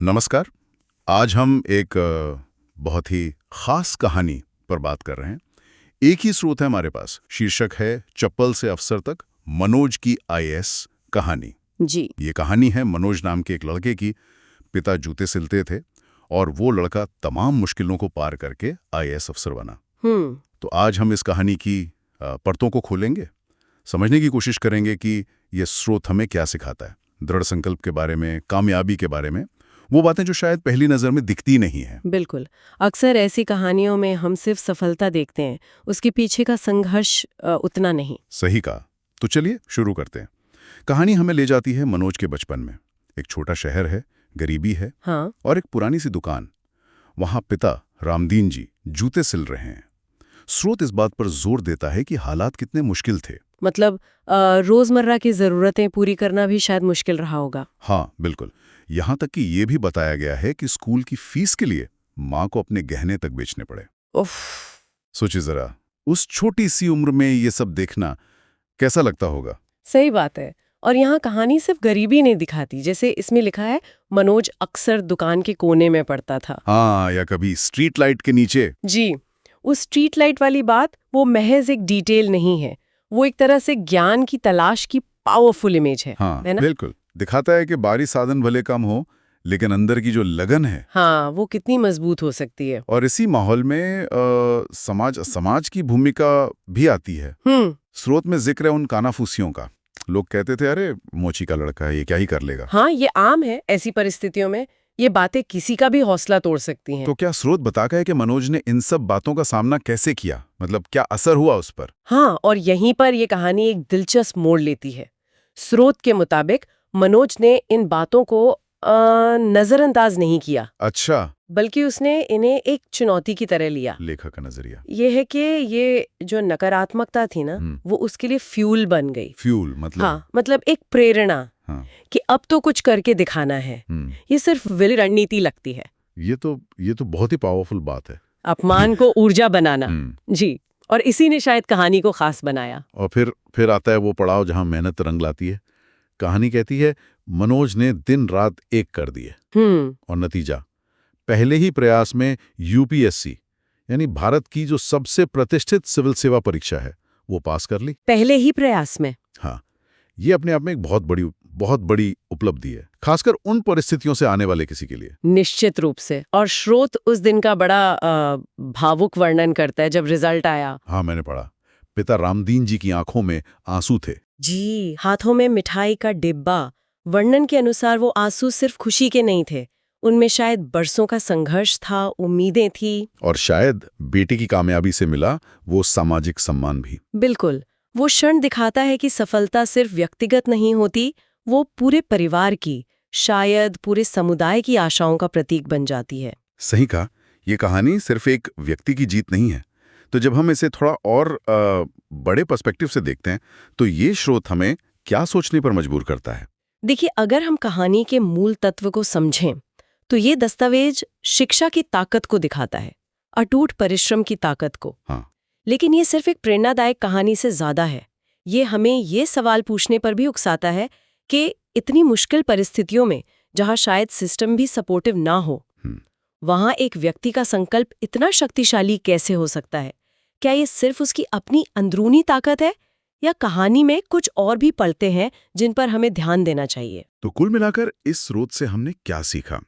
नमस्कार। आज हम एक बहुत ही खास कहानी पर बात कर रहे हैं। एक ही स्रोत है हमारे पास, शीर्षक है चप्पल से अफसर तक, मनोज की आईएएस कहानी। जी। ये कहानी है मनोज नाम के एक लड़के की। पिता जूते सिलते थे और वो लड़का तमाम मुश्किलों को पार करके आईएएस अफसर बना। तो आज हम इस कहानी की परतों को खोलेंगे, समझने की कोशिश करेंगे कि ये स्रोत हमें क्या सिखाता है, दृढ़ संकल्प के बारे में, कामयाबी के बारे में, वो बातें जो शायद पहली नजर में दिखती नहीं है। बिल्कुल। अक्सर ऐसी कहानियों में हम सिर्फ सफलता देखते हैं, उसके पीछे का संघर्ष उतना नहीं। सही कहा। तो चलिए शुरू करते हैं। कहानी हमें ले जाती है मनोज के बचपन में। एक छोटा शहर है, गरीबी है, हाँ। और एक पुरानी सी दुकान। वहां पिता रामदीन जी जूते सिल रहे हैं। स्रोत इस बात पर जोर देता है कि हालात कितने मुश्किल थे। मतलब रोजमर्रा की जरूरतें पूरी करना भी शायद मुश्किल रहा होगा। हाँ बिल्कुल। यहाँ तक कि ये भी बताया गया है कि स्कूल की फीस के लिए माँ को अपने गहने तक बेचने पड़े। उफ। सोचिए जरा, उस छोटी सी उम्र में ये सब देखना कैसा लगता होगा। सही बात है। और यहाँ कहानी सिर्फ गरीबी नहीं दिखाती, जैसे इसमें लिखा है मनोज अक्सर दुकान के कोने में पड़ता था। हाँ, या कभी स्ट्रीट लाइट के नीचे। जी। उस स्ट्रीट लाइट वाली बात वो महज एक डिटेल नहीं है, वो एक तरह से ज्ञान की तलाश की पावरफुल इमेज है। हाँ है ना? बिल्कुल। दिखाता है कि बाहरी साधन भले कम हो, लेकिन अंदर की जो लगन है, हाँ, वो कितनी मजबूत हो सकती है। और इसी माहौल में समाज की भूमिका भी आती है। स्रोत में जिक्र है उन कानाफूसियों का। लोग कहते थे, अरे मोची का लड़का है, ये क्या ही कर लेगा। हाँ, ये आम है। ऐसी परिस्थितियों में ये बातें किसी का भी हौसला तोड़ सकती हैं। तो क्या स्रोत बताता है कि मनोज ने इन सब बातों का सामना कैसे किया, मतलब क्या असर हुआ उस पर? हाँ, और यहीं पर ये कहानी एक दिलचस्प मोड़ लेती है। स्रोत के मुताबिक मनोज ने इन बातों को नजरअंदाज नहीं किया। अच्छा। बल्कि उसने इन्हें एक चुनौती की तरह लिया। लेखक का नजरिया ये है कि ये जो नकारात्मकता थी ना, वो उसके लिए फ्यूल बन गई। फ्यूल मतलब? हाँ, मतलब एक प्रेरणा। हाँ। कि अब तो कुछ करके दिखाना है। ये सिर्फ विल रणनीति लगती है। ये तो बहुत ही पावरफुल बात है। अपमान को ऊर्जा बनाना। जी। और इसी ने शायद कहानी को खास बनाया। और फिर आता है वो पड़ाव जहां मेहनत रंग लाती है। कहानी कहती है मनोज ने दिन रात एक कर दिए, और नतीजा पहले ही प्रयास में यूपीएससी यानी भारत की जो सबसे प्रतिष्ठित सिविल सेवा परीक्षा है, वो पास कर ली। पहले ही प्रयास में? हाँ, ये अपने आप में एक बहुत बड़ी उपलब्धि है, खासकर उन परिस्थितियों से आने वाले किसी के लिए। निश्चित रूप से। और स्रोत उस दिन का बड़ा भावुक वर्णन करता है जब रिजल्ट आया। हाँ, मैंने पढ़ा। पिता रामदीन जी की आंखों में आंसू थे। जी, हाथों में मिठाई का डिब्बा। वर्णन के अनुसार वो आंसू सिर्फ खुशी के नहीं थे, उनमें शायद बरसों का संघर्ष था, उम्मीदें थी, और शायद बेटे की कामयाबी से मिला वो सामाजिक सम्मान भी। बिल्कुल। वो क्षण दिखाता है कि सफलता सिर्फ व्यक्तिगत नहीं होती, वो पूरे परिवार की, शायद पूरे समुदाय की आशाओं का प्रतीक बन जाती है। सही कहा। ये कहानी सिर्फ एक व्यक्ति की जीत नहीं है। तो जब हम इसे थोड़ा और बड़े पर्सपेक्टिव से देखते हैं, तो ये स्रोत हमें क्या सोचने पर मजबूर करता है? देखिए, अगर हम कहानी के मूल तत्व को समझें, तो ये दस्तावेज शिक्षा की ताकत को दिखाता है, अटूट परिश्रम की ताकत को। हाँ। लेकिन ये सिर्फ एक प्रेरणादायक कहानी से ज्यादा है। ये हमें ये सवाल पूछने पर भी उकसाता है कि इतनी मुश्किल परिस्थितियों में, जहां शायद सिस्टम भी सपोर्टिव ना हो, वहां एक व्यक्ति का संकल्प इतना शक्तिशाली कैसे हो सकता है? क्या ये सिर्फ उसकी अपनी अंदरूनी ताकत है, या कहानी में कुछ और भी पलते हैं जिन पर हमें ध्यान देना चाहिए? तो कुल मिलाकर इस स्रोत से हमने क्या सीखा?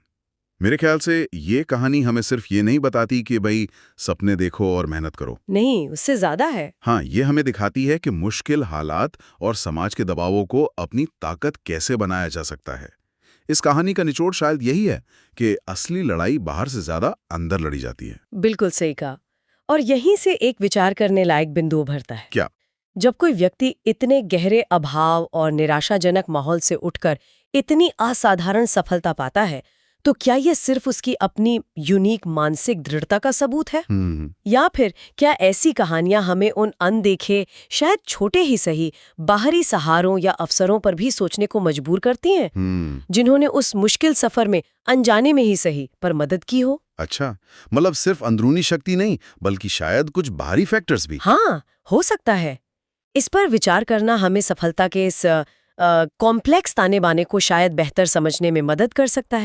मेरे ख्याल से ये कहानी हमें सिर्फ ये नहीं बताती कि भाई सपने देखो और मेहनत करो। नहीं, उससे ज्यादा है। हाँ, ये हमें दिखाती है कि मुश्किल हालात और समाज के दबावों को अपनी ताकत कैसे बनाया जा सकता है। इस कहानी का निचोड़ शायद यही है कि असली लड़ाई बाहर से ज्यादा अंदर लड़ी जाती है। बिल्कुल सही कहा। और यहीं से एक विचार करने लायक बिंदु उभरता है। क्या? जब कोई व्यक्ति इतने गहरे अभाव और निराशाजनक माहौल से उठकर इतनी असाधारण सफलता पाता है, तो क्या यह सिर्फ उसकी अपनी यूनिक मानसिक दृढ़ता का सबूत है? या फिर क्या ऐसी कहानियां हमें उन अनदेखे, शायद छोटे ही सही, बाहरी सहारों या अवसरों पर भी सोचने को मजबूर करती हैं, जिन्होंने उस मुश्किल सफर में अनजाने में ही सही पर मदद की हो? अच्छा, मतलब सिर्फ अंदरूनी शक्ति नहीं, बल्कि शायद कुछ बाहरी फैक्टर्स भी। हाँ, हो सकता है। इस पर विचार करना हमें सफलता के इस कॉम्प्लेक्स ताने बाने को शायद बेहतर समझने में मदद कर सकता है।